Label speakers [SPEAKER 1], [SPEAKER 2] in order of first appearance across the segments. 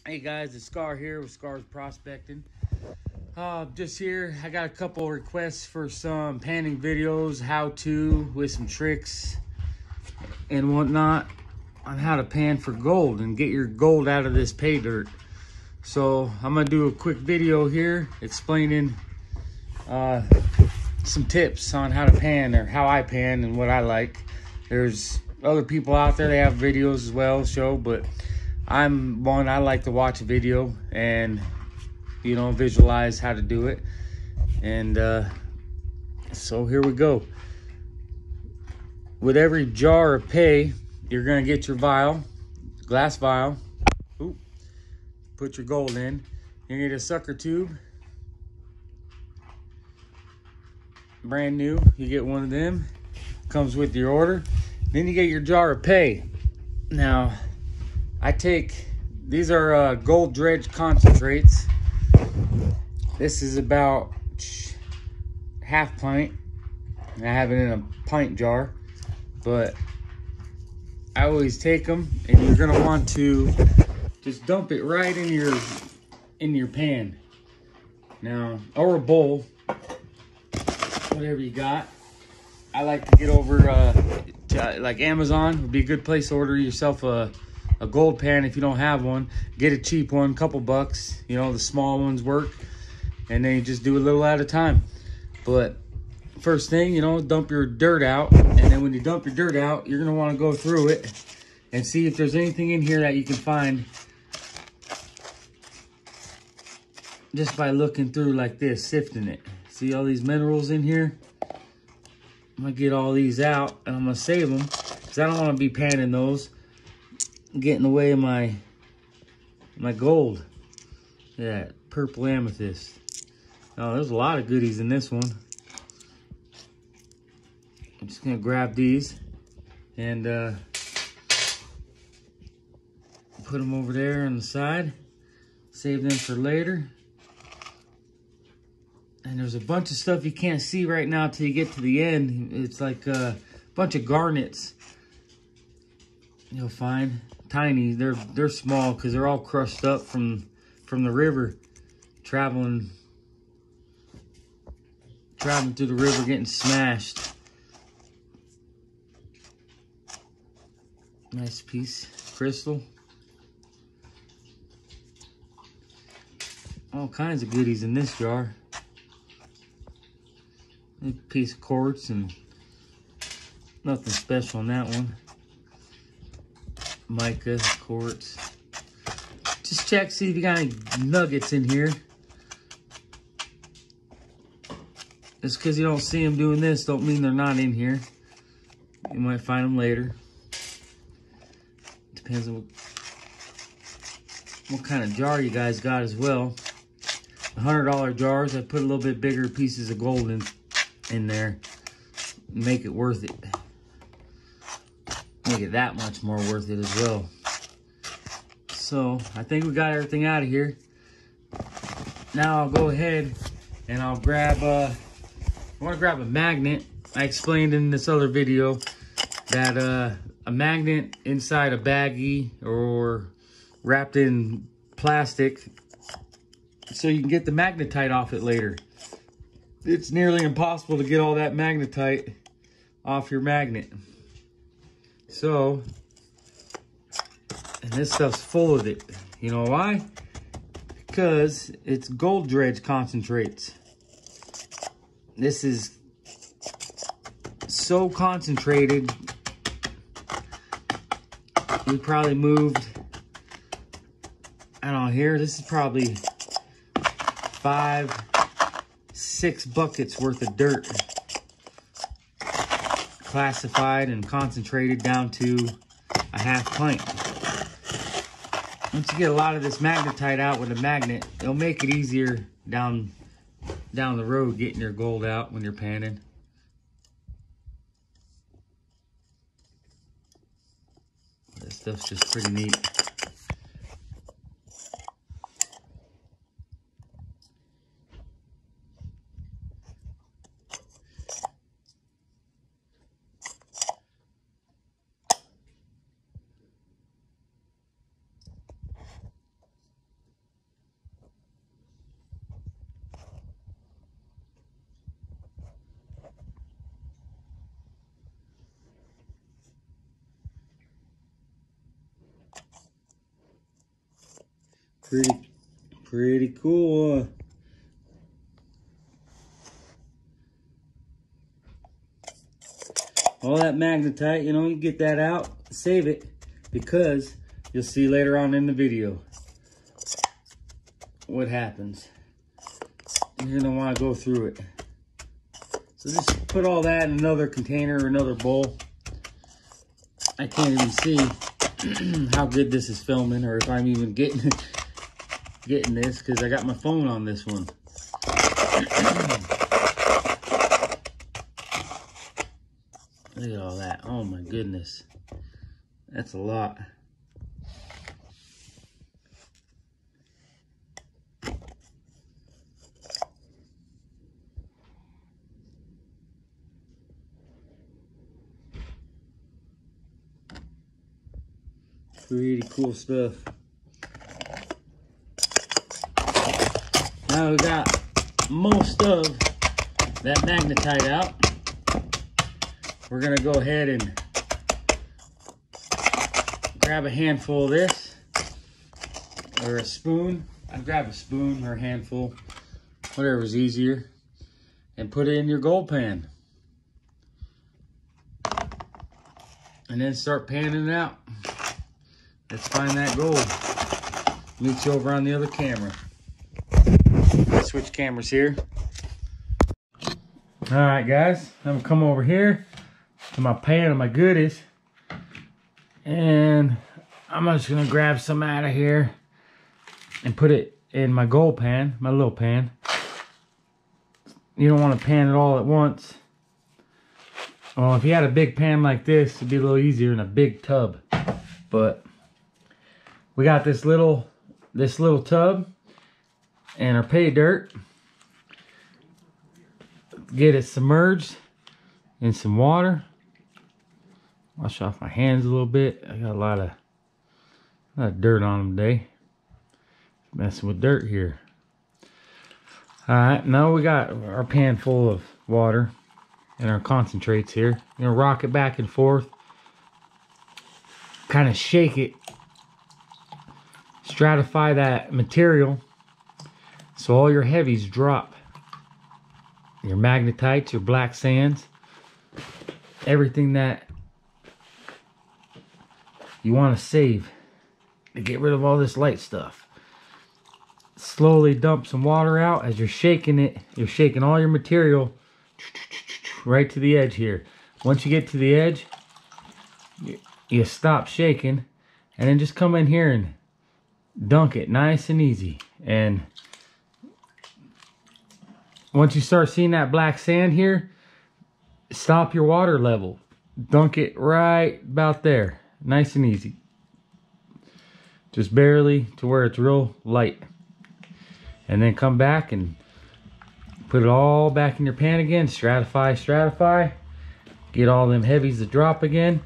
[SPEAKER 1] Hey guys, it's Scar here with Scar's Prospecting. Just here, I got a couple requests for some panning videos, how to, with some tricks and whatnot on how to pan for gold and get your gold out of this pay dirt. So I'm gonna do a quick video here explaining some tips on how to pan, or how I pan and what I like. There's other people out there, they have videos as well, but I'm one, I like to watch a video and, you know, visualize how to do it. And so here we go. With every jar of pay, you're gonna get your vial, glass vial. Ooh, put your gold in. You get a sucker tube, brand new. You get one of them, comes with your order. Then you get your jar of pay. Now, these are gold dredge concentrates. This is about half pint. I have it in a pint jar, but I always take them, and you're gonna want to just dump it right in your pan. Now, or a bowl, whatever you got. I like to get over to like Amazon. Would be a good place to order yourself a gold pan. If you don't have one, get a cheap one, couple bucks. You know, the small ones work, and then you just do a little at a time. But first thing, you know, dump your dirt out, and then when you dump your dirt out, you're gonna want to go through it and see if there's anything in here that you can find just by looking through like this, sifting it. See all these minerals in here? I'm gonna get all these out, and I'm gonna save them because I don't want to be panning those, get in the way of my gold. Yeah, purple amethyst. Oh, there's a lot of goodies in this one. I'm just gonna grab these and put them over there on the side. Save them for later. And there's a bunch of stuff you can't see right now till you get to the end. It's like a bunch of garnets you'll find. Tiny, they're small because they're all crushed up from the river, traveling through the river, getting smashed. Nice piece, crystal. All kinds of goodies in this jar. A piece of quartz, and nothing special in that one. Mica, quartz. Just check, see if you got any nuggets in here. Just because you don't see them doing this don't mean they're not in here. You might find them later. Depends on what kind of jar you guys got as well. The $100 jars, I put a little bit bigger pieces of gold in there. Make it worth it. Make it that much more worth it as well. So I think we got everything out of here. Now I'll go ahead and I'll grab I want to grab a magnet. I explained in this other video that a magnet inside a baggie or wrapped in plastic, so you can get the magnetite off it later. It's nearly impossible to get all that magnetite off your magnet. So, and this stuff's full of it. You know why? Because it's gold dredge concentrates. This is so concentrated. We probably moved, I don't know, here, this is probably 5, 6 buckets worth of dirt classified and concentrated down to a half pint. Once you get a lot of this magnetite out with a magnet, it'll make it easier down the road getting your gold out when you're panning. This stuff's just pretty neat. Pretty cool. All that magnetite, you know, you get that out, save it, because you'll see later on in the video what happens. You're gonna want to go through it. So just put all that in another container or another bowl. I can't even see how good this is filming, or if I'm even getting this, because I got my phone on this one. Look at all that. Oh my goodness. That's a lot. Pretty cool stuff. Now we got most of that magnetite out. We're gonna go ahead and grab a handful of this, or a spoon. I'd grab a spoon or a handful, whatever's easier, and put it in your gold pan. And then start panning it out. Let's find that gold. Meet you over on the other camera. Switch cameras here. All right, guys, I'm gonna come over here to my pan of my goodies, and I'm just gonna grab some out of here and put it in my gold pan, my little pan. You don't want to pan it all at once. Well, if you had a big pan like this, it'd be a little easier in a big tub, but we got this little tub and our pay dirt. Get it submerged in some water. Wash off my hands a little bit. I got a lot of dirt on them today. Messing with dirt here. Alright, now we got our pan full of water and our concentrates here. You're gonna rock it back and forth. Kind of shake it. Stratify that material so all your heavies drop. Your magnetites, your black sands, everything that you want to save to get rid of all this light stuff. Slowly dump some water out. As you're shaking it, you're shaking all your material right to the edge here. Once you get to the edge, you stop shaking, and then just come in here and dunk it nice and easy. And once you start seeing that black sand here, stop your water level. Dunk it right about there. Nice and easy. Just barely to where it's real light. And then come back and put it all back in your pan again. Stratify. Get all them heavies to drop again.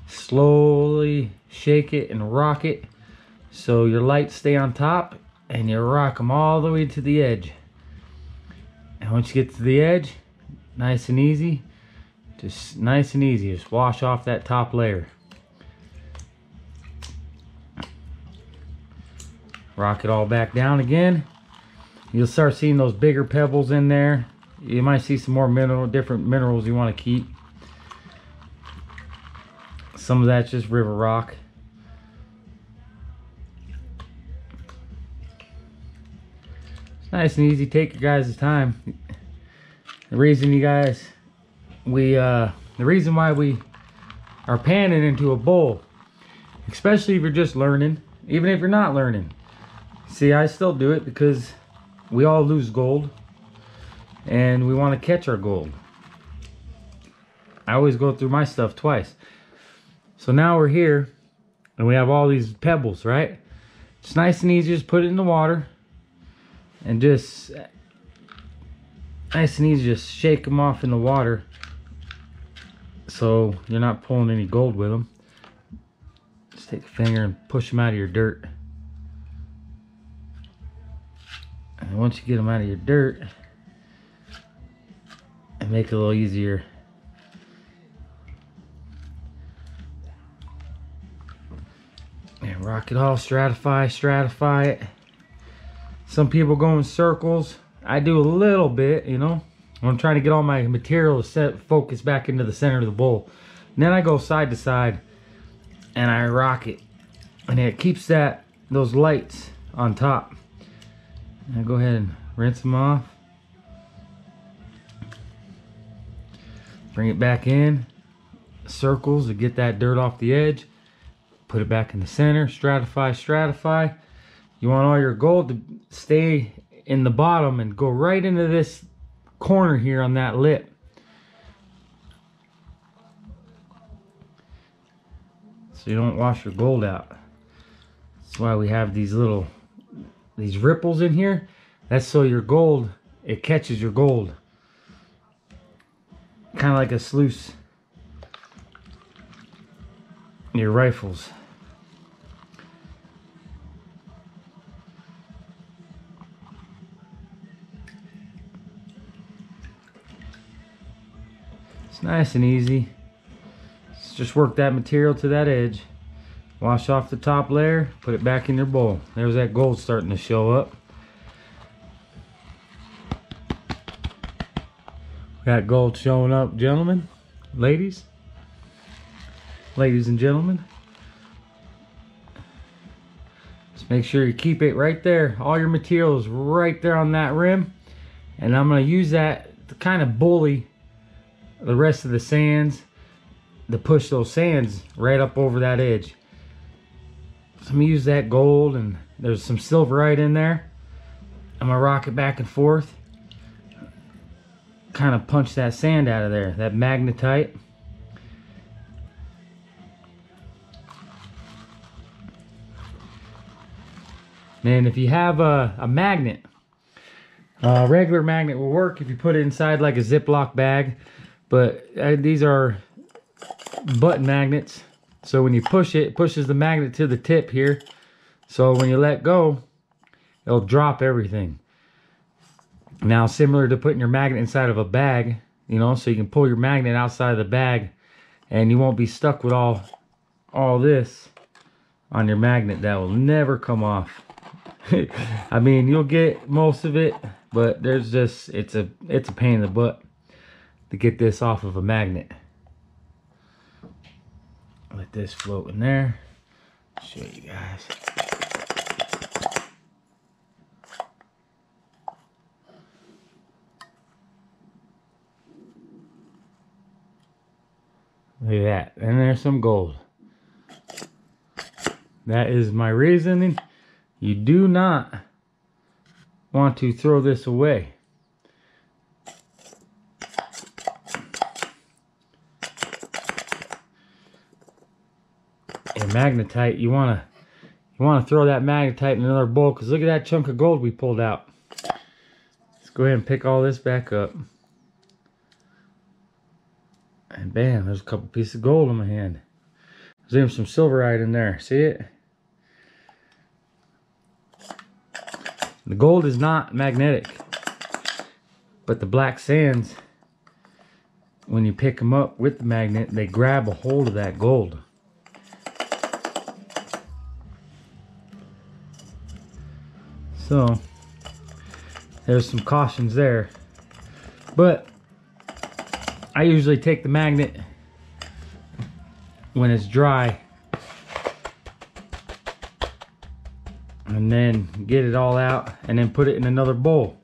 [SPEAKER 1] Slowly shake it and rock it so your lights stay on top, and you rock them all the way to the edge. And once you get to the edge, nice and easy, just wash off that top layer. Rock it all back down again. You'll start seeing those bigger pebbles in there. You might see some more different minerals you want to keep. Some of that's just river rock. It's nice and easy. Take your guys' time. The reason why we are panning into a bowl, especially if you're just learning, even if you're not learning. See, I still do it because we all lose gold and we want to catch our gold. I always go through my stuff twice. So now we're here and we have all these pebbles, right? It's nice and easy. Just put it in the water and just just shake them off in the water so you're not pulling any gold with them. Just take a finger and push them out of your dirt. And once you get them out of your dirt, and make it a little easier. And rock it all, stratify it. Some people go in circles. I do a little bit, you know. I'm trying to get all my material to focus back into the center of the bowl. And then I go side to side and I rock it. And it keeps those lights on top. And I go ahead and rinse them off. Bring it back in. Circles to get that dirt off the edge. Put it back in the center. Stratify, stratify. You want all your gold to stay in the bottom and go right into this corner here on that lip. So you don't wash your gold out. That's why we have these ripples in here. That's so your gold, it catches your gold. Kind of like a sluice. Your rifles. It's nice and easy. Just work that material to that edge. Wash off the top layer, put it back in your bowl. There's that gold starting to show up. Got gold showing up, gentlemen, ladies and gentlemen. Just make sure you keep it right there. All your material is right there on that rim. And I'm going to use that to kind of bully the rest of the sands, to push those sands right up over that edge. So I'm going to use that gold, and there's some silverite in there. I'm going to rock it back and forth. Kind of punch that sand out of there, that magnetite. And if you have a magnet, a regular magnet will work if you put it inside like a Ziploc bag. But these are button magnets. So when you push it, it pushes the magnet to the tip here. So when you let go, it'll drop everything. Now, similar to putting your magnet inside of a bag, you know, so you can pull your magnet outside of the bag and you won't be stuck with all this on your magnet. That will never come off. I mean, you'll get most of it, but there's just, it's a pain in the butt to get this off of a magnet. Let this float in there. Show you guys. Look at that. And there's some gold. That is my reasoning. You do not want to throw this away. And magnetite, you want to throw that magnetite in another bowl, because look at that chunk of gold we pulled out. Let's go ahead and pick all this back up. And bam, there's a couple pieces of gold in my hand. There's even some silverite in there. See it? The gold is not magnetic, but the black sands, when you pick them up with the magnet, they grab a hold of that gold. So there's some cautions there, but I usually take the magnet when it's dry and then get it all out and then put it in another bowl.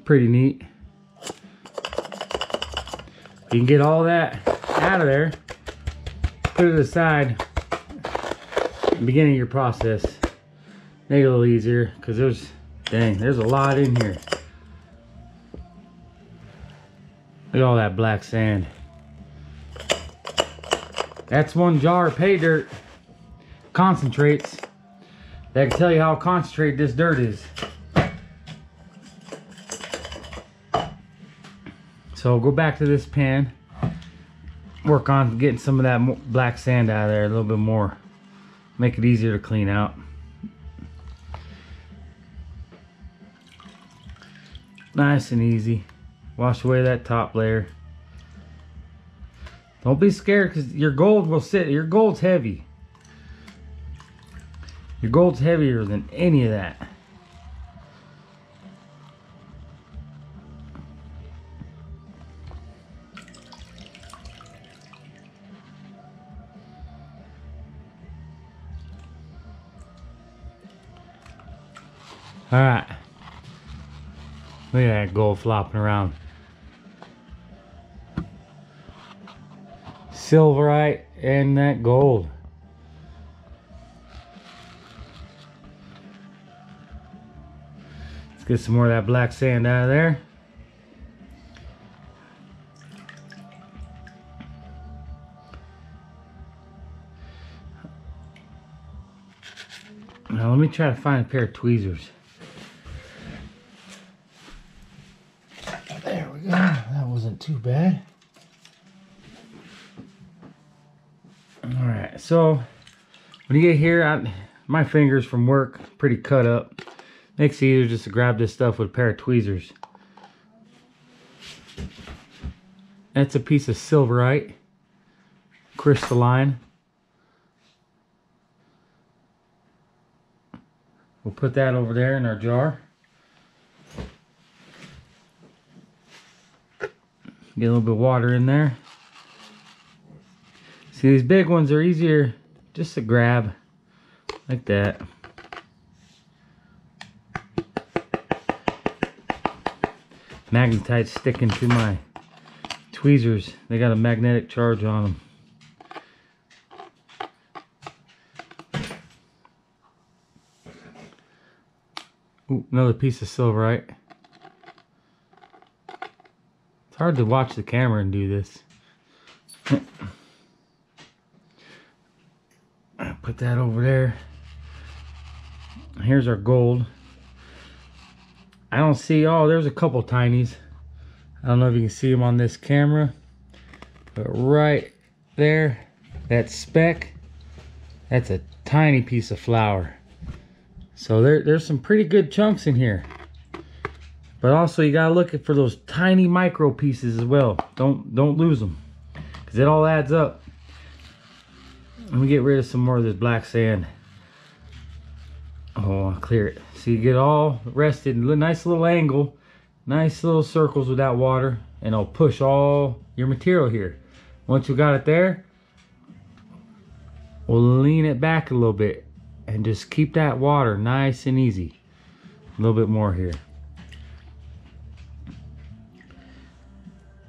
[SPEAKER 1] Pretty neat. You can get all that out of there, put it aside, beginning your process. Make it a little easier, because there's a lot in here. Look at all that black sand. That's one jar of pay dirt concentrates that can tell you how concentrated this dirt is. So go back to this pan, work on getting some of that black sand out of there a little bit more, make it easier to clean out. Nice and easy. Wash away that top layer. Don't be scared, because your gold will sit. Your gold's heavy. Your gold's heavier than any of that. All right. Look at that gold flopping around. Silverite and that gold. Let's get some more of that black sand out of there. Now let me try to find a pair of tweezers. There we go. That wasn't too bad. Alright, so when you get here, my fingers from work pretty cut up. Makes it easier just to grab this stuff with a pair of tweezers. That's a piece of silverite, crystalline. We'll put that over there in our jar. Get a little bit of water in there. See, these big ones are easier just to grab, like that. Magnetite's sticking to my tweezers. They got a magnetic charge on them. Ooh, another piece of silverite. It's hard to watch the camera and do this. Put that over there. Here's our gold. I don't see, oh, there's a couple tinies. I don't know if you can see them on this camera, but right there, that speck, that's a tiny piece of flour. So there's some pretty good chunks in here. But also you gotta look for those tiny micro pieces as well. Don't lose them, because it all adds up. Let me get rid of some more of this black sand. Oh, I'll clear it. So you get all rested, nice little angle, nice little circles with that water, and it'll push all your material here. Once you got it there, we'll lean it back a little bit and just keep that water nice and easy. A little bit more here.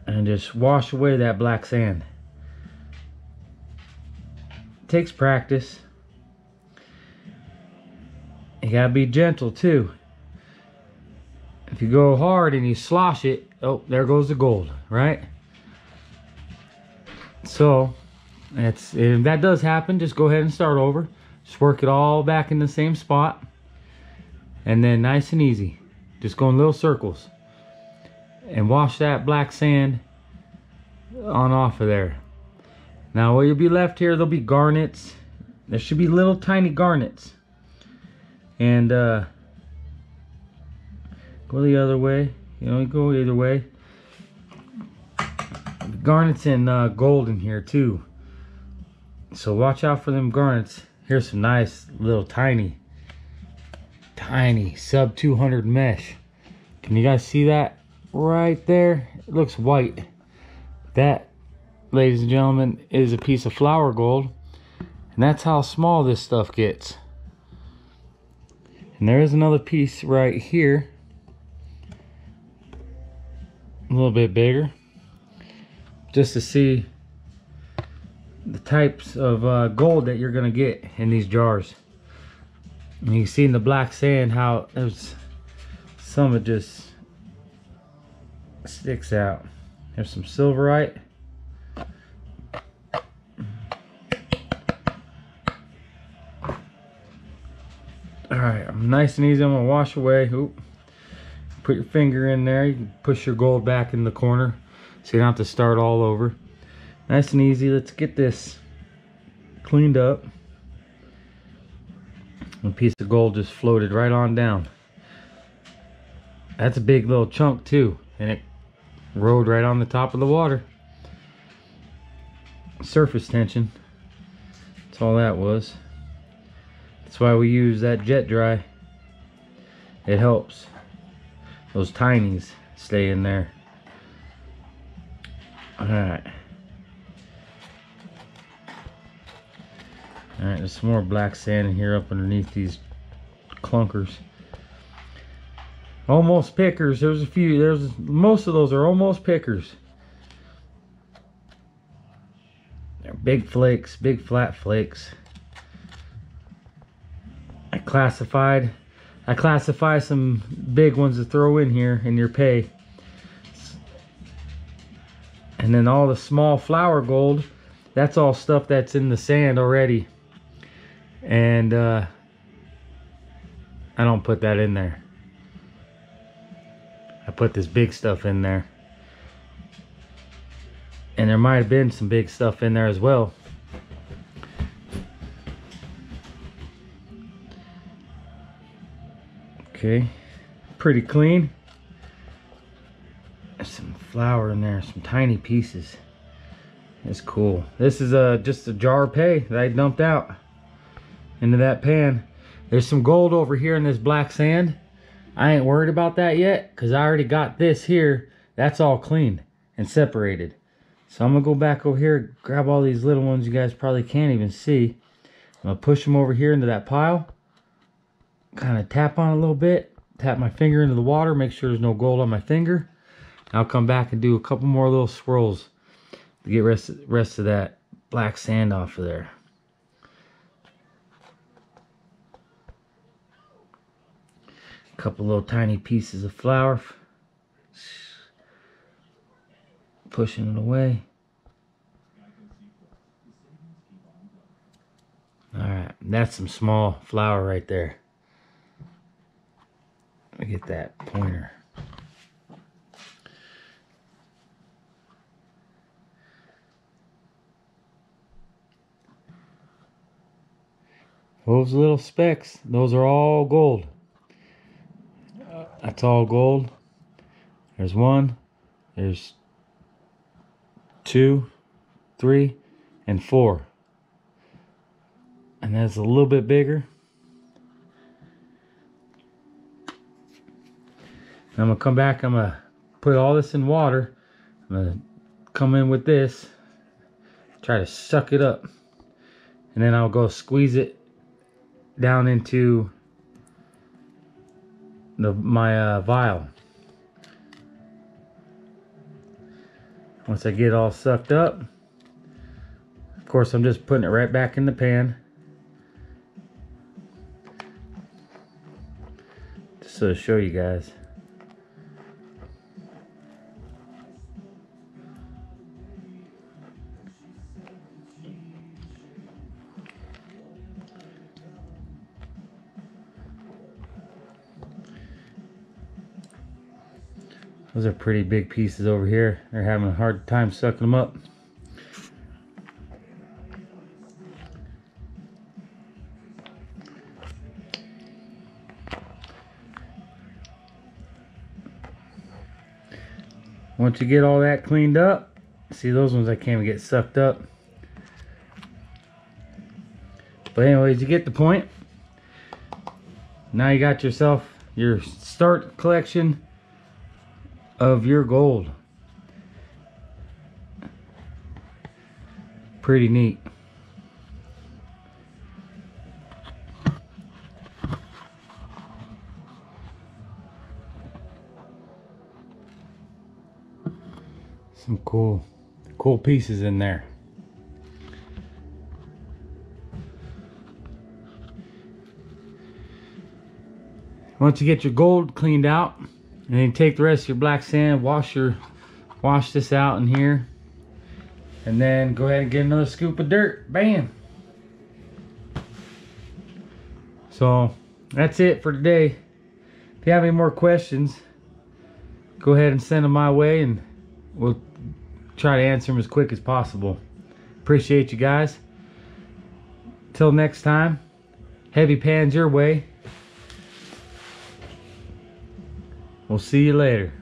[SPEAKER 1] And just wash away that black sand. It takes practice. You gotta be gentle too. If you go hard and you slosh it, oh, there goes the gold, right? So, if that does happen, just go ahead and start over. Just work it all back in the same spot. And then nice and easy. Just go in little circles. And wash that black sand on off of there. Now what you'll be left here, there'll be garnets. There should be little tiny garnets. And go the other way. You know, you go either way. Garnets and gold in here too. So watch out for them garnets. Here's some nice little tiny sub 200 mesh. Can you guys see that right there? It looks white. That, ladies and gentlemen, is a piece of flour gold. And that's how small this stuff gets. And there is another piece right here, a little bit bigger, just to see the types of gold that you're gonna get in these jars. And you can see in the black sand how there's some that just sticks out. There's some silverite. All right, I'm nice and easy. I'm gonna wash away. Oop. Put your finger in there. You can push your gold back in the corner so you don't have to start all over. Nice and easy. Let's get this cleaned up. A piece of gold just floated right on down. That's a big little chunk too, and it rode right on the top of the water. Surface tension. That's all that was. That's why we use that jet dry. It helps those tinies stay in there. Alright. Alright, there's some more black sand in here up underneath these clunkers. Almost pickers. There's a few. Most of those are almost pickers. They're big flakes, big flat flakes. I classify some big ones to throw in here in your pay. And then all the small flour gold, that's all stuff that's in the sand already. And I don't put that in there. I put this big stuff in there. And there might have been some big stuff in there as well. Okay, pretty clean. There's some flour in there, some tiny pieces. It's cool. This is just a jar of pay that I dumped out into that pan. There's some gold over here in this black sand. I ain't worried about that yet because I already got this here. That's all clean and separated. So I'm gonna go back over here, grab all these little ones you guys probably can't even see. I'm gonna push them over here into that pile. Kind of tap on it a little bit. Tap my finger into the water, make sure there's no gold on my finger. I'll come back and do a couple more little swirls to get rest of that black sand off of there. A couple little tiny pieces of flour. Pushing it away. Alright, that's some small flour right there. Let me get that pointer. Those little specks, those are all gold. That's all gold. There's one, there's 2, 3, and 4. And that's a little bit bigger. I'm gonna come back, I'm gonna put all this in water. I'm gonna come in with this, try to suck it up. And then I'll go squeeze it down into my vial. Once I get it all sucked up, of course I'm just putting it right back in the pan. Just so to show you guys. Those are pretty big pieces over here. They're having a hard time sucking them up. Once you get all that cleaned up, see those ones I can't even get sucked up. But anyways, you get the point. Now you got yourself your start collection of your gold. Pretty neat. Some cool pieces in there. Once you get your gold cleaned out, and then take the rest of your black sand, wash this out in here, and then go ahead and get another scoop of dirt. Bam! So That's it for today. If you have any more questions, go ahead and send them my way, and we'll try to answer them as quick as possible. Appreciate you guys. Till next time, heavy pans your way. We'll see you later.